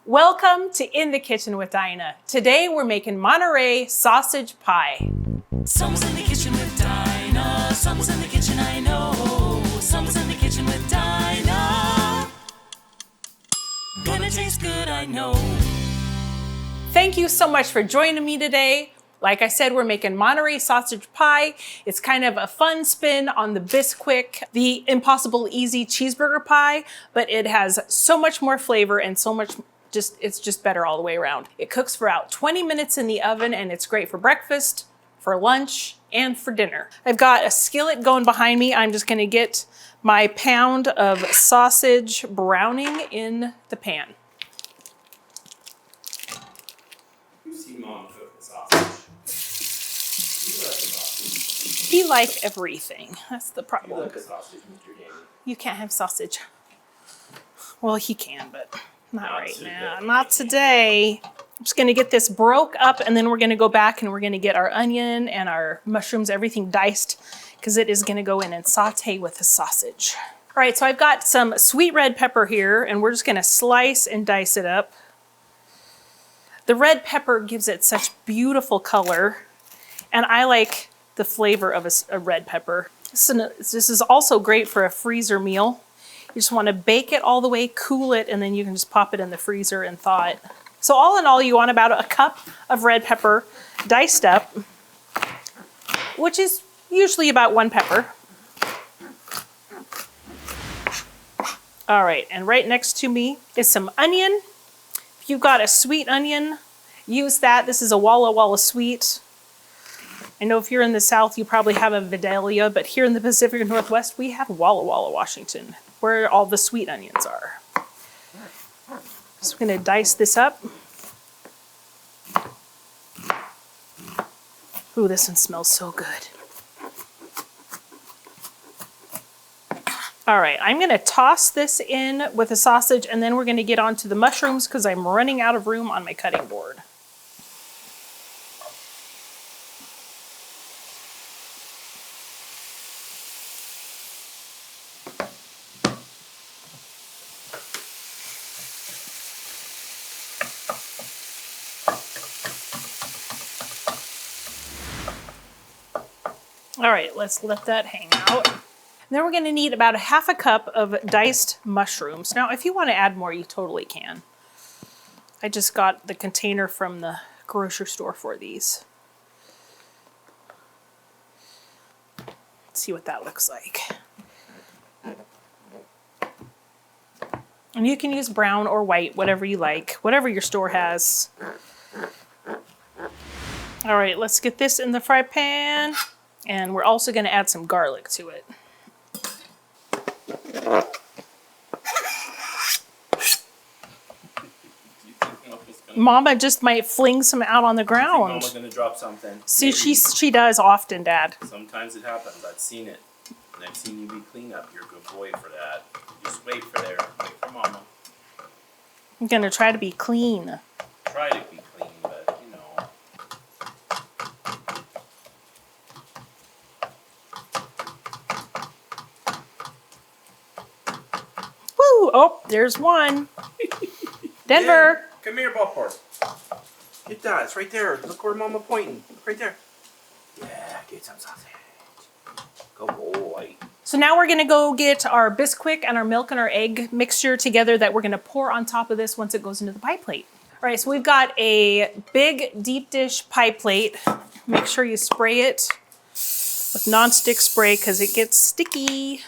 Welcome to In the Kitchen with Dinah. Today we're making Monterey sausage pie. Someone's in the kitchen with Dinah. Someone's in the kitchen, I know. Someone's in the kitchen with Dinah. Gonna taste good, I know. Thank you so much for joining me today. Like I said, we're making Monterey sausage pie. It's kind of a fun spin on the bisquick, the impossible easy cheeseburger pie, but it has so much more flavor and so much it's just better all the way around. It cooks for about 20 minutes in the oven and it's great for breakfast, for lunch, and for dinner. I've got a skillet going behind me. I'm just gonna get my pound of sausage browning in the pan. You see Mom cook the sausage. He like everything. That's the You problem. like a sausage, Mr. Danny. You can't have sausage. Well, he can, but not Not right today. now. Not today. I'm just gonna get this broke up and then we're gonna go back and we're gonna get our onion and our mushrooms, everything diced, because it is gonna go in and saute with the sausage. All right, so I've got some sweet red pepper here and we're just gonna slice and dice it up. The red pepper gives it such beautiful color and I like the flavor of a red pepper. This is also great for a freezer meal. You just want to bake it all the way, cool it, and then you can just pop it in the freezer and thaw it. So all in all, you want about a cup of red pepper diced up, which is usually about one pepper. All right, and right next to me is some onion. If you've got a sweet onion, use that. This is a Walla Walla sweet. I know if you're in the South, you probably have a Vidalia, but here in the Pacific Northwest, we have Walla Walla, Washington, where all the sweet onions are. So I'm gonna dice this up. Ooh, this one smells so good. All right, I'm gonna toss this in with the sausage and then we're gonna get onto the mushrooms because I'm running out of room on my cutting board. All right, let's let that hang out. And then we're gonna need about a half a cup of diced mushrooms. Now, if you wanna add more, you totally can. I just got the container from the grocery store for these. Let's see what that looks like. And you can use brown or white, whatever you like, whatever your store has. All right, let's get this in the fry pan. And we're also going to add some garlic to it. Mama just might fling some out on the ground. Mama's gonna drop something. See, Maybe. she does often, Dad. Sometimes it happens. I've seen it. And I've seen you be clean up. You're a good boy for that. Just wait for there. Wait for Mama. I'm going to try to be clean. Try to be clean, but you know. Woo! Oh, there's one. Denver. Yeah. Come here, Ballport. Get that. It's right there. Look where Mama pointing. Look right there. Yeah, get some sausage. Go boy. So now we're going to go get our bisquick and our milk and our egg mixture together that we're going to pour on top of this once it goes into the pie plate. All right, so we've got a big deep dish pie plate. Make sure you spray it with nonstick spray because it gets sticky.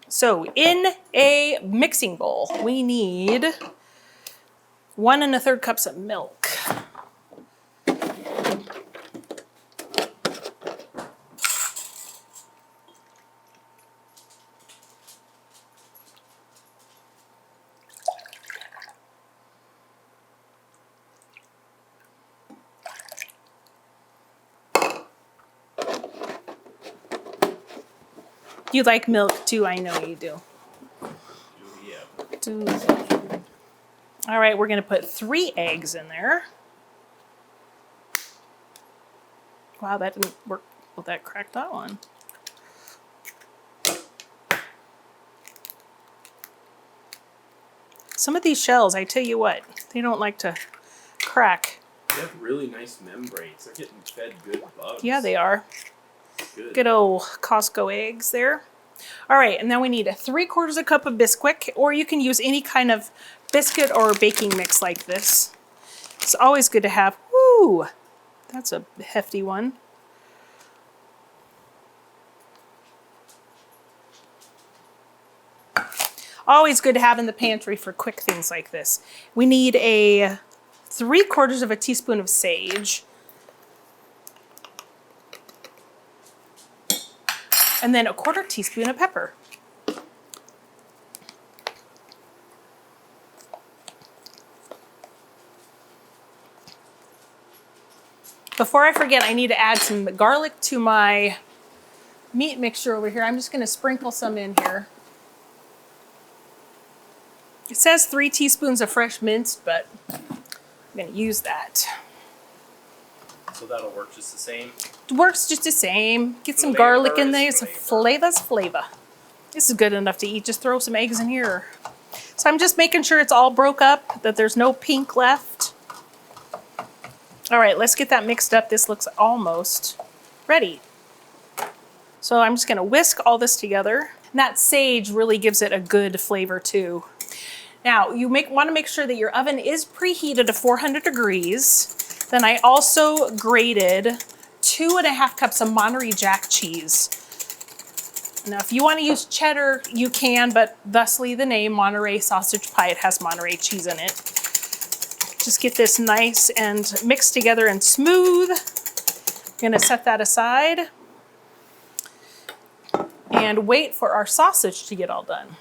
So in a mixing bowl, we need 1 1/3 cups of milk. You like milk too, I know you do. Yeah. All right, we're gonna put 3 eggs in there. Wow, that didn't work. Well, that cracked that one. Some of these shells, I tell you what, they don't like to crack. They have really nice membranes. They're getting fed good bugs. Yeah, they are. Good. Good old Costco eggs there. All right, and then we need a 3/4 cup of bisquick, or you can use any kind of biscuit or baking mix like this. It's always good to have. Woo! That's a hefty one. Always good to have in the pantry for quick things like this. We need a 3/4 teaspoon of sage. And then a 1/4 teaspoon of pepper. Before I forget, I need to add some garlic to my meat mixture over here. I'm just going to sprinkle some in here. It says 3 teaspoons of fresh minced, but I'm going to use that. So that'll work just the same? It works just the same. Get some garlic in there. It's a flavor's flavor. This is good enough to eat. Just throw some eggs in here. So I'm just making sure it's all broke up, that there's no pink left. All right, let's get that mixed up. This looks almost ready. So I'm just gonna whisk all this together. And that sage really gives it a good flavor too. Now, you wanna make sure that your oven is preheated to 400 degrees. Then I also grated 2.5 cups of Monterey Jack cheese. Now, if you wanna use cheddar, you can, but thusly the name Monterey sausage pie, it has Monterey cheese in it. Just get this nice and mixed together and smooth. I'm gonna set that aside and wait for our sausage to get all done.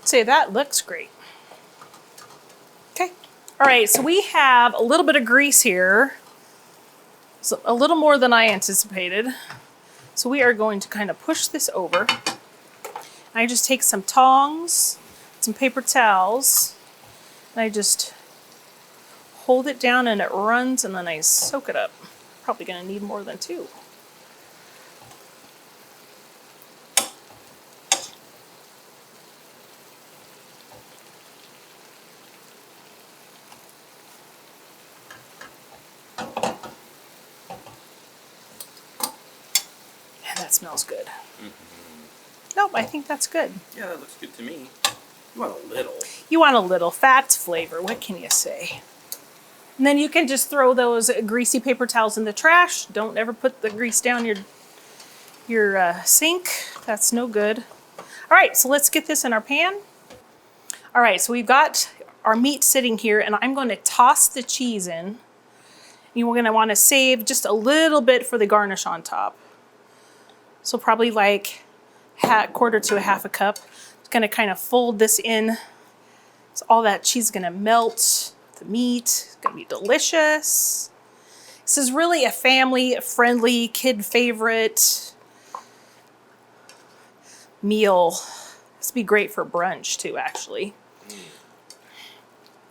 Say that looks great. Okay. All right, so we have a little bit of grease here. So a little more than I anticipated. So we are going to kind of push this over. I just take some tongs, some paper towels, and I just hold it down and it runs, and then I soak it up. Probably gonna need more than 2. That smells good. Nope, I think that's good. Yeah, that looks good to me. You want a little. You want a little fat flavor, what can you say? And then you can just throw those greasy paper towels in the trash. Don't ever put the grease down your sink. That's no good. All right, so let's get this in our pan. All right, so we've got our meat sitting here, and I'm going to toss the cheese in. You're going to want to save just a little bit for the garnish on top. So probably like 1/4 to 1/2 cup. It's gonna kind of fold this in. So all that cheese is gonna melt the meat. It's gonna be delicious. This is really a family-friendly, kid favorite meal. This would be great for brunch too, actually.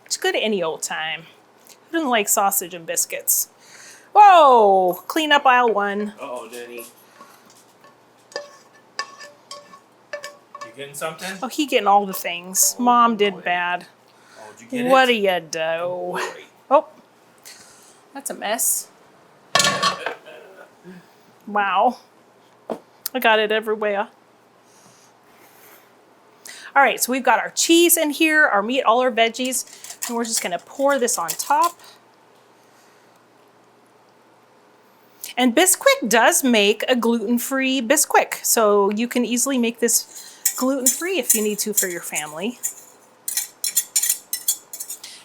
It's good any old time. Who doesn't like sausage and biscuits? Whoa! Clean up aisle 1. Uh-oh, Denny. Getting something? Oh, he getting all the things. Mom did bad. Oh, did you get What it? do you do? Boy. Oh, that's a mess. Wow. I got it everywhere. All right, so we've got our cheese in here, our meat, all our veggies, and we're just gonna pour this on top. And Bisquick does make a gluten-free Bisquick, so you can easily make this gluten-free if you need to for your family.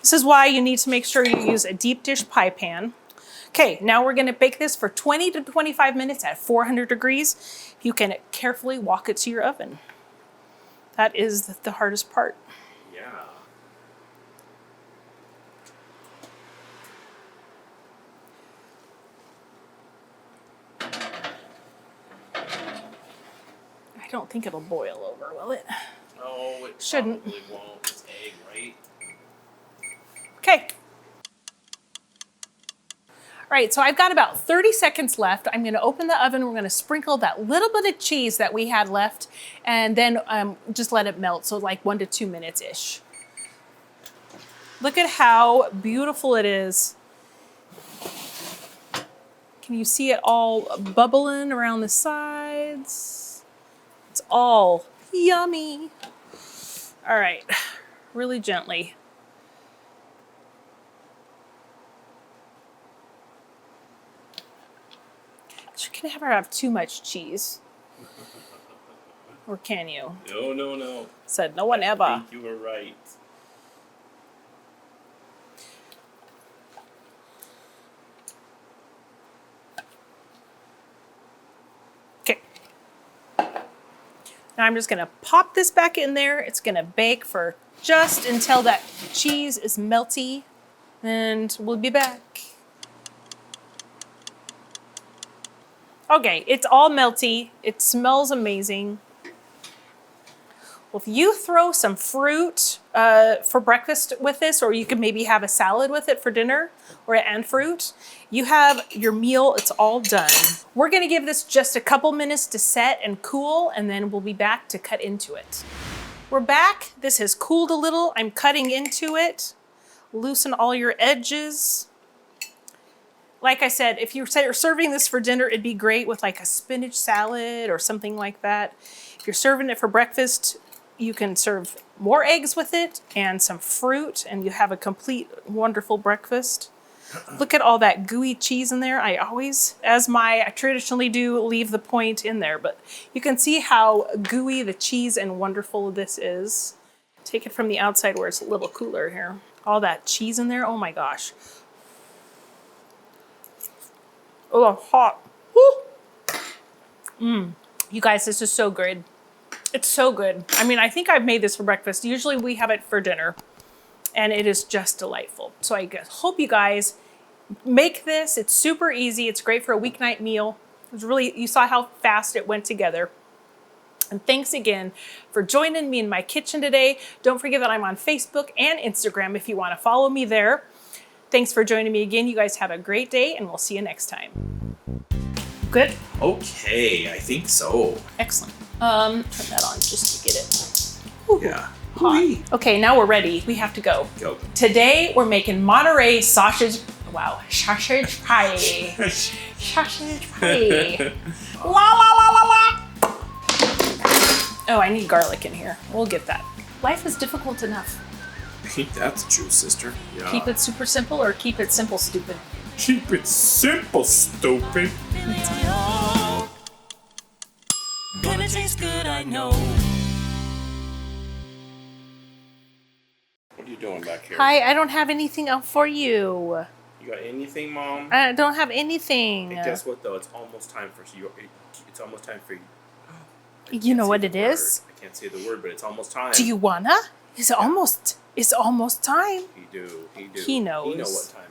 This is why you need to make sure you use a deep dish pie pan. Okay, now we're gonna bake this for 20 to 25 minutes at 400 degrees. You can carefully walk it to your oven. That is the hardest part. Yeah. I don't think it'll boil over, will it? No, it Shouldn't. probably won't. It's egg, right? Okay. All right, so I've got about 30 seconds left. I'm gonna open the oven. We're gonna sprinkle that little bit of cheese that we had left and then just let it melt. So like 1 to 2 minutes-ish. Look at how beautiful it is. Can you see it all bubbling around the sides? It's all yummy. All right, really gently. You can never have too much cheese. Or can you? No, no, no. Said no one ever. I think you were right. Okay. Now I'm just gonna pop this back in there. It's gonna bake for just until that cheese is melty, and we'll be back. Okay, it's all melty. It smells amazing. Well, if you throw some fruit for breakfast with this, or you could maybe have a salad with it for dinner, and fruit, you have your meal. It's all done. We're gonna give this just a couple minutes to set and cool, and then we'll be back to cut into it. We're back. This has cooled a little. I'm cutting into it. Loosen all your edges. Like I said, if you're serving this for dinner, it'd be great with like a spinach salad or something like that. If you're serving it for breakfast, you can serve more eggs with it and some fruit, and you have a complete, wonderful breakfast. Look at all that gooey cheese in there. I always, I traditionally do, leave the point in there, but you can see how gooey the cheese and wonderful this is. Take it from the outside where it's a little cooler here. All that cheese in there, oh my gosh. Oh, hot. Woo! You guys, this is so good. It's so good. I mean, I think I've made this for breakfast. Usually we have it for dinner, and it is just delightful. So I hope you guys make this. It's super easy. It's great for a weeknight meal. It was really, you saw how fast it went together. And thanks again for joining me in my kitchen today. Don't forget that I'm on Facebook and Instagram if you want to follow me there. Thanks for joining me again. You guys have a great day, and we'll see you next time. Good? Okay, I think so. Excellent. Turn that on just to get it. Ooh, Yeah. hot. Okay, now we're ready. We have to go. Go. Today, we're making Monterey sausage pie. Sausage pie. La la la la la. Oh, I need garlic in here. We'll get that. Life is difficult enough. That's true, sister. Yeah. Keep it super simple or keep it simple, stupid. Keep it simple, stupid. Gonna taste good, I know. What are you doing back here? Hi, I don't have anything out for you. You got anything, Mom? I don't have anything. Hey, guess what, though? It's almost time for you. It's almost time for you. You know what it is? I can't say the word, but it's almost time. Do you wanna? It's almost time. He do. He knows. He know what time